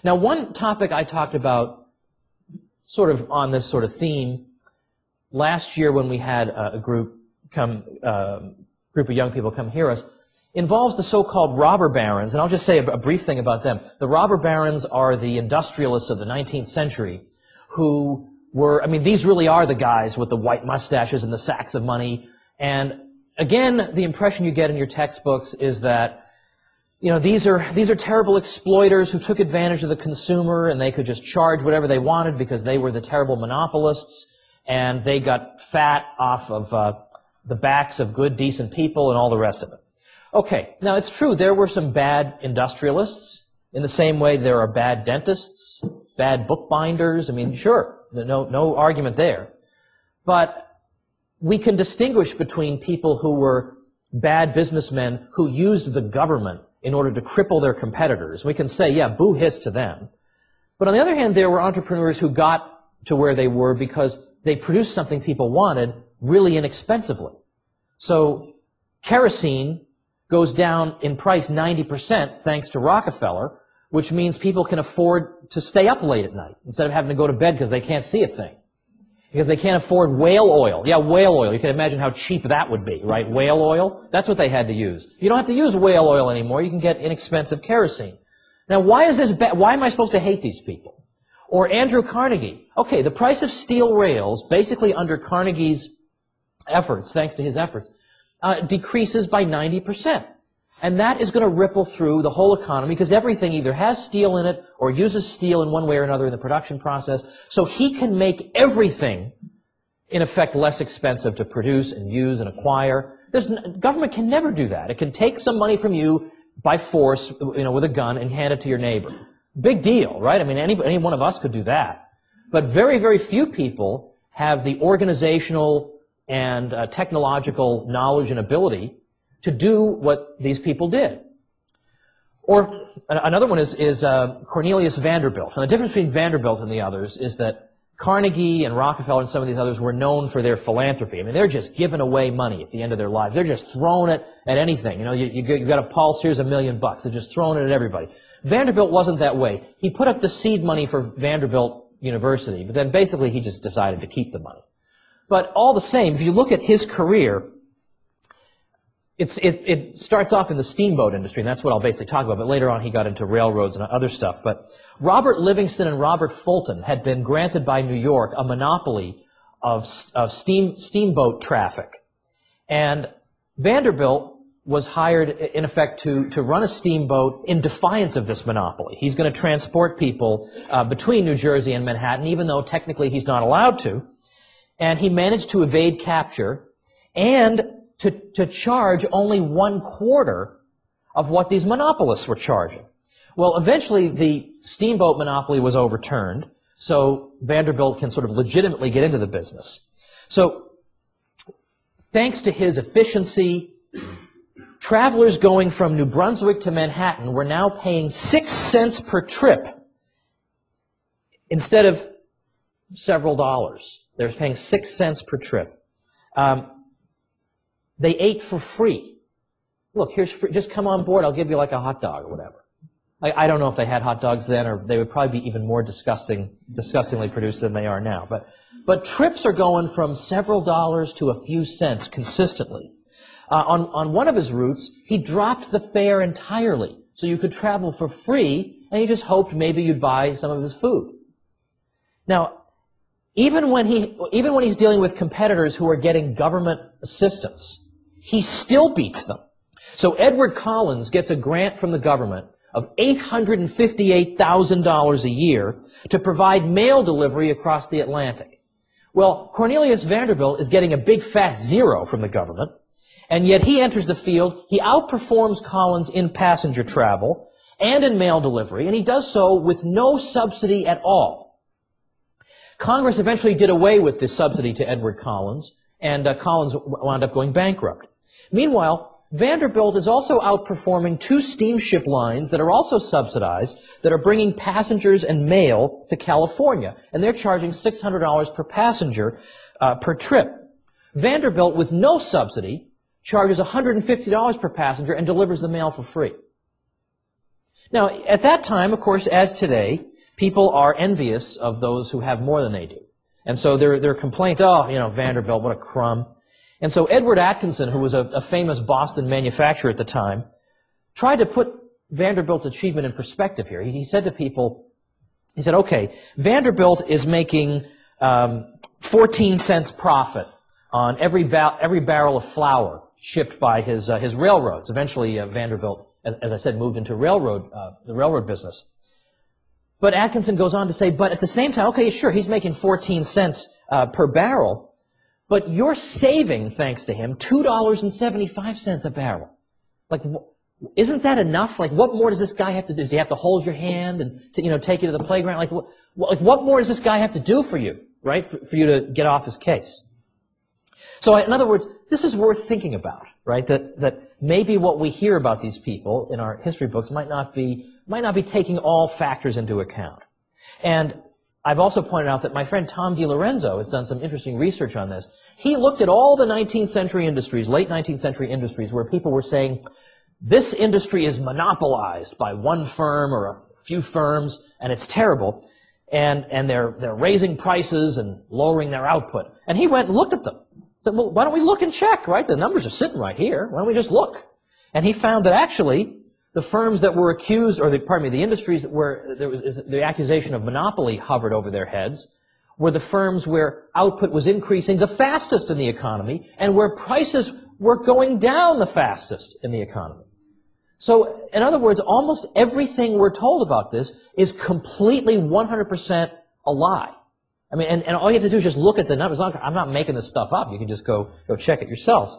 Now, one topic I talked about sort of on this sort of theme last year when we had a group of young people come hear us involves the so-called robber barons, and I'll just say a brief thing about them. The robber barons are the industrialists of the 19th century who were, I mean, these really are the guys with the white mustaches and the sacks of money. And again, the impression you get in your textbooks is that, you know, these are terrible exploiters who took advantage of the consumer and they could just charge whatever they wanted because they were the terrible monopolists and they got fat off of the backs of good, decent people and all the rest of it. Okay, now it's true there were some bad industrialists in the same way there are bad dentists, bad bookbinders. I mean, sure, no argument there. But we can distinguish between people who were bad businessmen who used the government in order to cripple their competitors. We can say, yeah, boo-hiss to them. But on the other hand, there were entrepreneurs who got to where they were because they produced something people wanted really inexpensively. So kerosene goes down in price 90% thanks to Rockefeller, which means people can afford to stay up late at night instead of having to go to bed because they can't see a thing. Because they can't afford whale oil. Yeah, whale oil. You can imagine how cheap that would be, right? Whale oil? That's what they had to use. You don't have to use whale oil anymore. You can get inexpensive kerosene. Now, why is this bad? Why am I supposed to hate these people? Or Andrew Carnegie. Okay, the price of steel rails, basically under Carnegie's efforts, thanks to his efforts, decreases by 90%. And that is going to ripple through the whole economy because everything either has steel in it or uses steel in one way or another in the production process. So he can make everything, in effect, less expensive to produce and use and acquire. Government can never do that. It can take some money from you by force, you know, with a gun and hand it to your neighbor. Big deal, right? I mean, any one of us could do that. But very, very few people have the organizational and technological knowledge and ability to do what these people did. Or another one is Cornelius Vanderbilt. And the difference between Vanderbilt and the others is that Carnegie and Rockefeller and some of these others were known for their philanthropy. I mean, they're just giving away money at the end of their lives. They're just throwing it at anything. You know, you got a pulse, here's $1 million. They're just throwing it at everybody. Vanderbilt wasn't that way. He put up the seed money for Vanderbilt University, but then basically he just decided to keep the money. But all the same, if you look at his career, it starts off in the steamboat industry, and that's what I'll basically talk about, but later on he got into railroads and other stuff. But Robert Livingston and Robert Fulton had been granted by New York a monopoly of steamboat traffic. And Vanderbilt was hired, in effect, to run a steamboat in defiance of this monopoly. He's going to transport people between New Jersey and Manhattan, even though technically he's not allowed to. And he managed to evade capture and to charge only 1/4 of what these monopolists were charging. Well, eventually the steamboat monopoly was overturned, so Vanderbilt can sort of legitimately get into the business. So, thanks to his efficiency, travelers going from New Brunswick to Manhattan were now paying 6 cents per trip instead of several dollars. They were paying 6 cents per trip. They ate for free. Look, here's free. Just come on board. I'll give you like a hot dog or whatever. I don't know if they had hot dogs then, or they would probably be even more disgustingly produced than they are now. But trips are going from several dollars to a few cents consistently. On one of his routes, he dropped the fare entirely, so you could travel for free, and he just hoped maybe you'd buy some of his food. Now, even when he's dealing with competitors who are getting government assistance, he still beats them. So Edward Collins gets a grant from the government of $858,000 a year to provide mail delivery across the Atlantic. Well, Cornelius Vanderbilt is getting a big fat zero from the government, and yet he enters the field. He outperforms Collins in passenger travel and in mail delivery, and he does so with no subsidy at all. Congress eventually did away with this subsidy to Edward Collins, and Collins wound up going bankrupt. Meanwhile, Vanderbilt is also outperforming 2 steamship lines that are also subsidized, that are bringing passengers and mail to California, and they're charging $600 per passenger per trip. Vanderbilt, with no subsidy, charges $150 per passenger and delivers the mail for free. Now, at that time, of course, as today, people are envious of those who have more than they do. And so there are complaints, oh, you know, Vanderbilt, what a crumb. And so Edward Atkinson, who was a famous Boston manufacturer at the time, tried to put Vanderbilt's achievement in perspective here. He said to people, he said, okay, Vanderbilt is making 14 cents profit on every barrel of flour shipped by his railroads. Eventually, Vanderbilt, as I said, moved into the railroad business. But Atkinson goes on to say, but at the same time, okay, sure, he's making 14 cents per barrel, but you're saving, thanks to him, $2.75 a barrel. Like, isn't that enough? Like, what more does this guy have to do? Does he have to hold your hand and take you to the playground? Like, what more does this guy have to do for you, right, for you to get off his case? So, in other words, this is worth thinking about, right? That maybe what we hear about these people in our history books might not be taking all factors into account. And I've also pointed out that my friend Tom DiLorenzo has done some interesting research on this. He looked at all the 19th century industries, late 19th century industries, where people were saying, this industry is monopolized by one firm or a few firms, and it's terrible, and they're raising prices and lowering their output. And he went and looked at them. Said, well, why don't we look and check, right? The numbers are sitting right here. Why don't we just look? And he found that actually the firms that were accused, or the industries where the accusation of monopoly hovered over their heads, were the firms where output was increasing the fastest in the economy and where prices were going down the fastest in the economy. So, in other words, almost everything we're told about this is completely 100% a lie. I mean, and all you have to do is just look at the numbers. I'm not making this stuff up. You can just go check it yourselves.